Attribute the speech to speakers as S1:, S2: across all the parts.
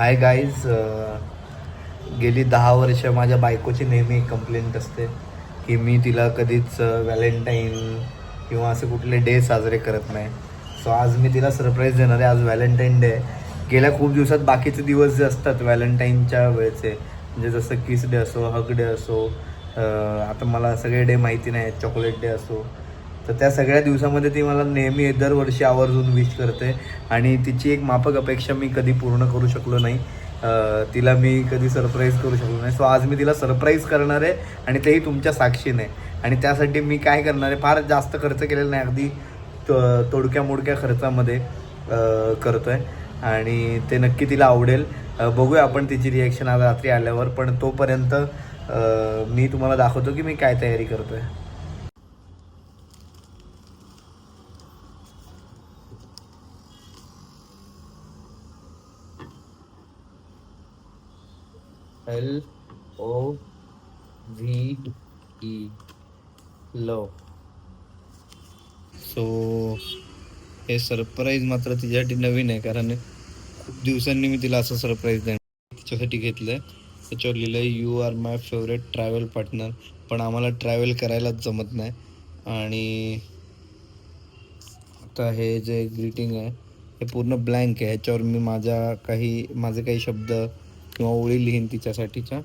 S1: Hi guys. गेली 10 वर्ष माझ्या बायकोची नेहमी एक कंप्लेंट असते की मी तिला कधीच व्हॅलेंटाईन किंवा असे कुठले डे साजरे करत नाही. सो आज मी तिला सरप्राईज देणार आहे. आज व्हॅलेंटाईन डे. गेल्या खूप दिवसात बाकीचे दिवस जे असतात व्हॅलेंटाईनच्या वेळेचे, म्हणजे जसं किस डे असो, हग डे असो, आता मला सगळे डे माहिती नाही, चॉकलेट डे असो, तर त्या सगळ्या दिवसामध्ये ती मला नेहमी दरवर्षी आवर्जून विश करते आणि तिची एक माफक अपेक्षा मी कधी पूर्ण करू शकलो नाही. तिला मी कधी सरप्राईज करू शकलो नाही. सो आज मी तिला सरप्राईज करणार आहे आणि तेही तुमच्या साक्षीने. आणि त्यासाठी मी काय करणार आहे, फार जास्त खर्च केलेला नाही, अगदी तोडक्या मोडक्या खर्चामध्ये करतो आहे आणि ते नक्की तिला आवडेल. बघूया आपण तिची रिॲक्शन आज रात्री आल्यावर. पण तोपर्यंत मी तुम्हाला दाखवतो की मी काय तयारी करतो आहे. LOVE, लव. सो हे सरप्राईज मात्र तिच्यासाठी नवीन आहे, कारण खूप दिवसांनी मी तिला असं सरप्राईज देणार तिच्यासाठी घेतलं आहे. त्याच्यावर लिहिलं आहे you are my favourite travel partner. पण आम्हाला ट्रॅव्हल करायलाच जमत नाही. आणि आता हे जे ग्रीटिंग आहे हे पूर्ण ब्लँक आहे. ह्याच्यावर मी माझे काही शब्द किंवा ओळी लिहीन तिच्यासाठीच्या.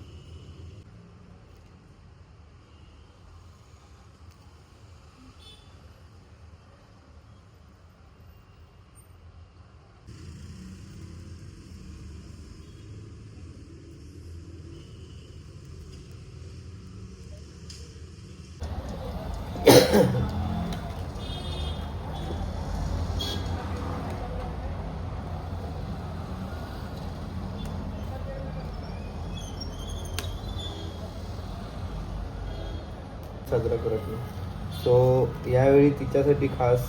S1: साजरा करत नाही. सो यावेळी तिच्यासाठी खास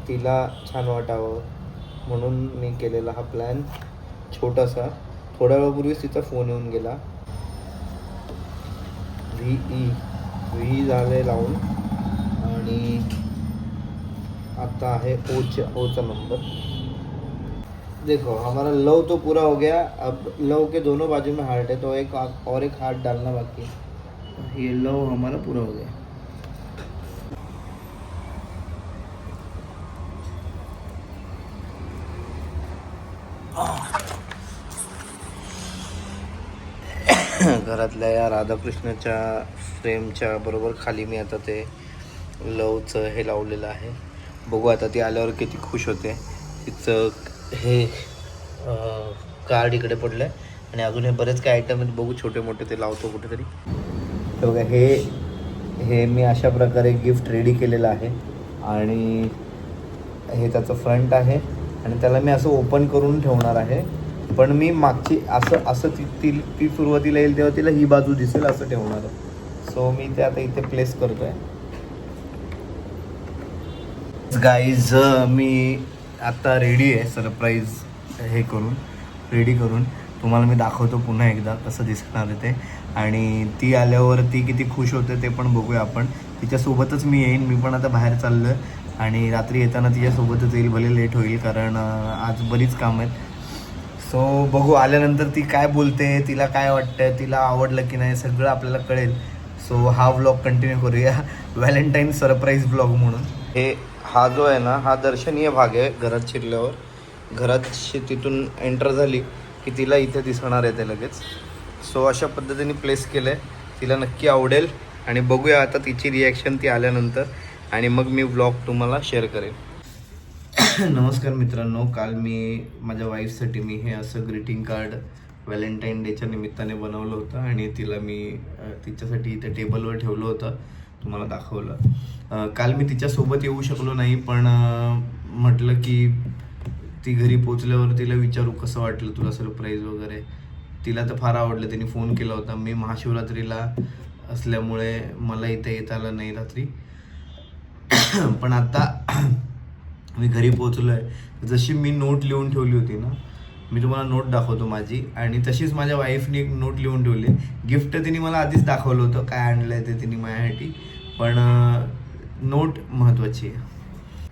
S1: तिला छान वाटावं म्हणून मी केलेला हा प्लॅन छोटासा. थोड्या वेळापूर्वीच तिचा फोन येऊन गेला. व्ही झाले लावून आणि आता आहे ओचा नंबर. देखो हमारा लव तो पूरा हो गया. अब लव के दोनों बाजू में हार्ट है, तो एक और एक हार्ट डालना बाकी है. ये लव हमारा पूरा हो गया. घरातल्या या राधाकृष्णाच्या फ्रेमच्या बरोबर खाली मी आता ते लवचं हे लावलेलं आहे. बघू आता ती आल्यावर किती खुश होते. तिचं हे कार्ड इकडे पडलं आहे आणि अजून हे बरेच काही आयटम आहेत. बघू छोटे मोठे ते लावतो कुठेतरी. तर बघा हे मी अशा प्रकारे गिफ्ट रेडी केलेलं आहे आणि हे त्याचं फ्रंट आहे आणि त्याला मी असं ओपन करून ठेवणार आहे. पण मी मागची असं ती सुरुवातीला येईल तेव्हा तिला ही बाजू दिसेल असं ठेवणार आहे. सो मी ते आता इथे प्लेस करतो आहे. गाईज मी आता रेडी आहे सरप्राईज रेडी करून तुम्हाला मी दाखवतो पुन्हा एकदा कसं दिसणार आहे ते. आणि ती आल्यावर ती किती खुश होते ते पण बघूया आपण. तिच्यासोबतच मी येईन. मी पण आता बाहेर चाललो आहे आणि रात्री येताना तिच्यासोबतच येईल. भले लेट होईल कारण आज बरीच कामं आहेत. सो बघू आल्यानंतर ती काय बोलते, तिला काय वाटतं, तिला आवडलं की नाही सगळं आपल्याला कळेल. सो हा व्लॉग कंटिन्यू करूया व्हॅलेंटाईन सरप्राईज व्लॉग म्हणून. हा जो आहे ना हा दर्शनीय भाग आहे. घरात शिरल्यावर तिथून एंटर झाली की तिला इथे दिसणार आहे ते लगेच. सो अशा पद्धतीने प्लेस केलं आहे. तिला नक्की आवडेल आणि बघूया आता तिची रिॲक्शन ती आल्यानंतर आणि मग मी व्लॉग तुम्हाला शेअर करेन. नमस्कार मित्रांनो. काल मी माझ्या वाईफसाठी मी हे असं ग्रीटिंग कार्ड व्हॅलेंटाईन डेच्या निमित्ताने बनवलं होतं आणि तिला मी तिच्यासाठी इथे टेबलवर ठेवलं होतं, तुम्हाला दाखवलं. काल मी तिच्यासोबत येऊ शकलो नाही पण म्हटलं की ती घरी पोचल्यावर तिला विचारू कसं वाटलं तुला सरप्राईज वगैरे. तिला तर फार आवडलं. तिने फोन केला होता. मी महाशिवरात्रीला असल्यामुळे मला इथे येता आलं नाही रात्री. पण आता मी घरी पोचलो आहे. जशी मी नोट लिहून ठेवली होती ना, मी तुम्हाला नोट दाखवतो माझी, आणि तशीच माझ्या वाईफने एक नोट लिहून ठेवली. गिफ्ट तिने मला आधीच दाखवलं होतं काय आणलं आहे ते तिने माझ्यासाठी, पण नोट महत्त्वाची आहे.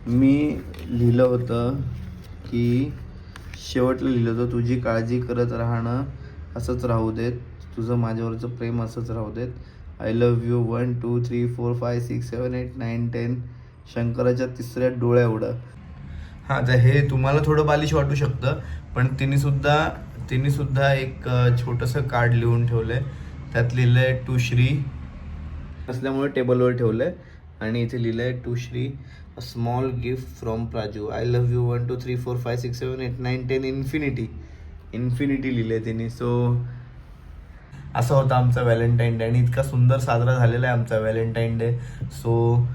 S1: मी लिहिलं होतं की शेवटला लिहिलं होतं, तुझी काळजी करत राहणं असंच राहू देत, तुझं माझ्यावरचं प्रेम असंच राहू देत. I love you 1 2 3 4 5 6 7 8 9 10. शंकराच्या तिसऱ्या डोळ्या एवढं. हां, तर हे तुम्हाला थोडं बालिश वाटू शकतं, पण तिने सुद्धा एक छोटंसं कार्ड लिहून ठेवलं आहे. त्यात लिहिलं आहे टू श्री, असल्यामुळे टेबलवर ठेवलं आहे. आणि इथे लिहिलं आहे to Shri, a small gift from Praju. I love you 1 2 3 4 5 6 7 8 9 10. Infinity लिहिलं आहे तिने. सो असा होता आमचा व्हॅलेंटाईन डे आणि इतका सुंदर साजरा झालेला आहे आमचा व्हॅलेंटाईन डे. सो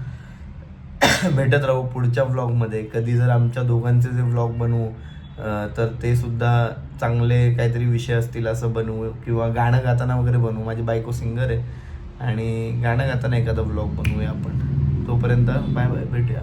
S1: भेटत राहू पुढच्या व्लॉगमध्ये. कधी जर आमच्या दोघांचे जे व्लॉग बनवू तर ते सुद्धा चांगले काहीतरी विषय असतील असं बनवू, किंवा गाणं गाताना वगैरे बनवू. माझी बायको सिंगर आहे आणि गाणं गाताना एखादा व्लॉग बनवूया आपण. तोपर्यंत बाय बाय, भेटूया.